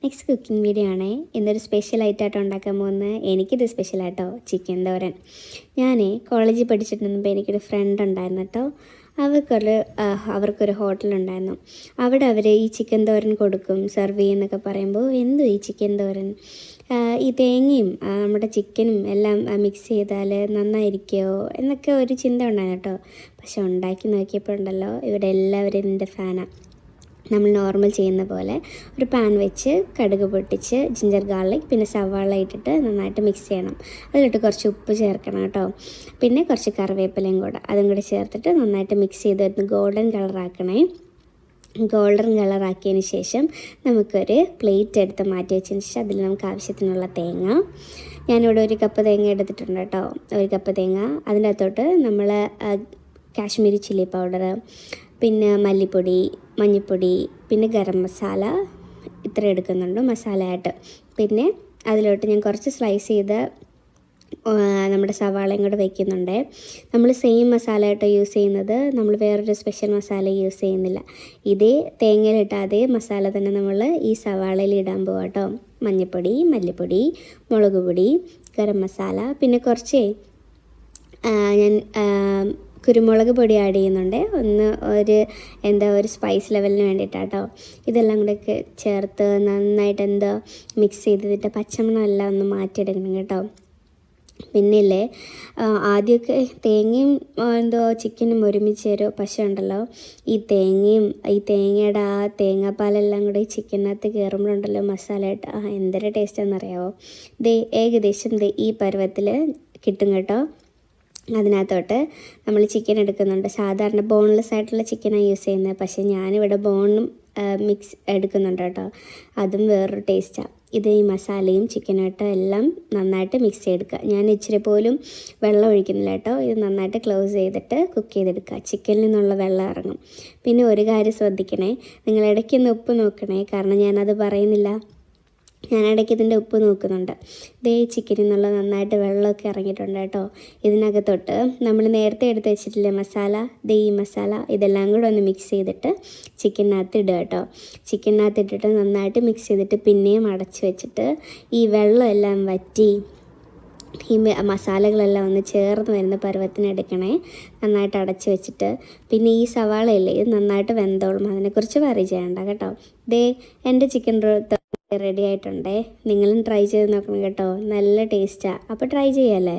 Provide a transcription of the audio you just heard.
Next cooking video ആണേ. ഇന്നൊരു special ഐറ്റമായിട്ട് ഉണ്ടാക്കാൻ പോകുന്നത് എനിക്കിത് സ്പെഷ്യലായിട്ടോ, ചിക്കൻ തോരൻ. ഞാൻ കോളേജിൽ പഠിച്ചിട്ടുണ്ടപ്പോൾ എനിക്കൊരു ഫ്രണ്ട് ഉണ്ടായിരുന്നു കേട്ടോ. അവർക്കൊരു ഹോട്ടലുണ്ടായിരുന്നു. അവിടെ അവർ ഈ ചിക്കൻ തോരൻ കൊടുക്കും, സെർവ് ചെയ്യുന്നൊക്കെ പറയുമ്പോൾ എന്തു ഈ ചിക്കൻ തോരൻ, ഈ തേങ്ങയും നമ്മുടെ ചിക്കനും എല്ലാം മിക്സ് ചെയ്താൽ നന്നായിരിക്കുമോ എന്നൊക്കെ ഒരു ചിന്ത ഉണ്ടായിരുന്നു കേട്ടോ. പക്ഷെ ഉണ്ടാക്കി നോക്കിയപ്പോൾ ഉണ്ടല്ലോ, ഇവിടെ എല്ലാവരും എൻ്റെ ഫാനാണ്. നമ്മൾ നോർമൽ ചെയ്യുന്ന പോലെ ഒരു പാൻ വെച്ച് കടുക് പൊട്ടിച്ച് ജിഞ്ചർ ഗാർലിക് പിന്നെ സവാള ഇട്ടിട്ട് നന്നായിട്ട് മിക്സ് ചെയ്യണം. അതിലിട്ട് കുറച്ച് ഉപ്പ് ചേർക്കണം കേട്ടോ. പിന്നെ കുറച്ച് കറിവേപ്പിലയും കൂടെ അതും കൂടി ചേർത്തിട്ട് നന്നായിട്ട് മിക്സ് ചെയ്ത് ഗോൾഡൻ കളറാക്കണേ. ഗോൾഡൻ കളറാക്കിയതിന് ശേഷം നമുക്കൊരു പ്ലേറ്റ് എടുത്ത് മാറ്റി വെച്ചതിന് ശേഷം അതിൽ നമുക്ക് ആവശ്യത്തിനുള്ള തേങ്ങ, ഞാനിവിടെ ഒരു കപ്പ് തേങ്ങ എടുത്തിട്ടുണ്ട് കേട്ടോ. ഒരു കപ്പ് തേങ്ങ, അതിൻ്റെ അകത്തോട്ട് നമ്മൾ കാശ്മീരി ചില്ലി പൗഡർ, പിന്നെ മല്ലിപ്പൊടി, മഞ്ഞൾപ്പൊടി, പിന്നെ ഗരം മസാല ഇത്ര എടുക്കുന്നുണ്ട് മസാലയായിട്ട്. പിന്നെ അതിലോട്ട് ഞാൻ കുറച്ച് സ്ലൈസ് ചെയ്ത് നമ്മുടെ സവാളയും കൂടെ വയ്ക്കുന്നുണ്ട്. നമ്മൾ സെയിം മസാല ആയിട്ട് യൂസ് ചെയ്യുന്നത്, നമ്മൾ വേറൊരു സ്പെഷ്യൽ മസാല യൂസ് ചെയ്യുന്നില്ല. ഇതേ തേങ്ങയിലിട്ട അതേ മസാല തന്നെ നമ്മൾ ഈ സവാളയിൽ ഇടാൻ പോകാം കേട്ടോ. മഞ്ഞൾപ്പൊടി, മല്ലിപ്പൊടി, മുളക് പൊടി, ഗരം മസാല, പിന്നെ കുറച്ച് ഞാൻ കുരുമുളക് പൊടി ആഡ് ചെയ്യുന്നുണ്ട്. ഒരു സ്പൈസ് ലെവലിന് വേണ്ടിയിട്ടാട്ടോ. ഇതെല്ലാം കൂടെ ചേർത്ത് നന്നായിട്ട് മിക്സ് ചെയ്തിട്ട് പച്ചമണം എല്ലാം ഒന്ന് മാറ്റിയെടുക്കണം കേട്ടോ. പിന്നില്ലേ, ആദ്യമൊക്കെ തേങ്ങയും ചിക്കനും ഒരുമിച്ച് തരും. പക്ഷേ ഉണ്ടല്ലോ, ഈ തേങ്ങയുടെ ആ തേങ്ങാപ്പാലെല്ലാം കൂടെ ഈ ചിക്കനകത്ത് കയറുമ്പോഴുണ്ടല്ലോ മസാലയായിട്ട് എന്തൊരു ടേസ്റ്റാണെന്നറിയാമോ. ഏകദേശം ഈ പരുവത്തിൽ കിട്ടും കേട്ടോ. അതിനകത്തോട്ട് നമ്മൾ ചിക്കൻ എടുക്കുന്നുണ്ട്. സാധാരണ ബോൺലെസ് ആയിട്ടുള്ള ചിക്കനാണ് യൂസ് ചെയ്യുന്നത്. പക്ഷേ ഞാനിവിടെ ബോണും മിക്സ് എടുക്കുന്നുണ്ട് കേട്ടോ. അതും വേറൊരു ടേസ്റ്റാണ്. ഇത് ഈ മസാലയും ചിക്കനായിട്ട് എല്ലാം നന്നായിട്ട് മിക്സ് ചെയ്തെടുക്കുക. ഞാൻ ഇച്ചിരി പോലും വെള്ളം ഒഴിക്കുന്നില്ല കേട്ടോ. ഇത് നന്നായിട്ട് ക്ലോസ് ചെയ്തിട്ട് കുക്ക് ചെയ്തെടുക്കുക. ചിക്കനിൽ നിന്നുള്ള വെള്ളം ഇറങ്ങും. പിന്നെ ഒരു കാര്യം ശ്രദ്ധിക്കണേ, നിങ്ങൾ ഇടയ്ക്കൊന്ന് ഉപ്പ് നോക്കണേ. കാരണം ഞാനത് പറയുന്നില്ല, ഞാൻ ഇടയ്ക്ക് ഇതിൻ്റെ ഉപ്പ് നോക്കുന്നുണ്ട്. ചിക്കനിൽ നിന്നുള്ള നന്നായിട്ട് വെള്ളമൊക്കെ ഇറങ്ങിയിട്ടുണ്ട് കേട്ടോ. ഇതിനകത്തോട്ട് നമ്മൾ നേരത്തെ എടുത്ത് വെച്ചിട്ടില്ലേ മസാല, ഈ മസാല ഇതെല്ലാം കൂടെ ഒന്ന് മിക്സ് ചെയ്തിട്ട് ചിക്കനകത്ത് ഇടുക കേട്ടോ. ചിക്കനകത്ത് ഇട്ടിട്ട് നന്നായിട്ട് മിക്സ് ചെയ്തിട്ട് പിന്നെയും അടച്ച് വെച്ചിട്ട് ഈ വെള്ളം എല്ലാം വറ്റി ഈ മസാലകളെല്ലാം ഒന്ന് ചേർന്ന് വരുന്ന പരുവത്തിന് എടുക്കണേ. നന്നായിട്ട് അടച്ച് വെച്ചിട്ട് പിന്നെ ഈ സവാളയല്ലേ ഇത് നന്നായിട്ട് വെന്തോളും. അതിനെക്കുറിച്ച് വറി ചെയ്യണ്ട കേട്ടോ. എൻ്റെ ചിക്കൻ റെഡി ആയിട്ടുണ്ടേ. നിങ്ങളും ട്രൈ ചെയ്ത് നോക്കണം കേട്ടോ. നല്ല ടേസ്റ്റാണ്. അപ്പോൾ ട്രൈ ചെയ്യാമല്ലേ.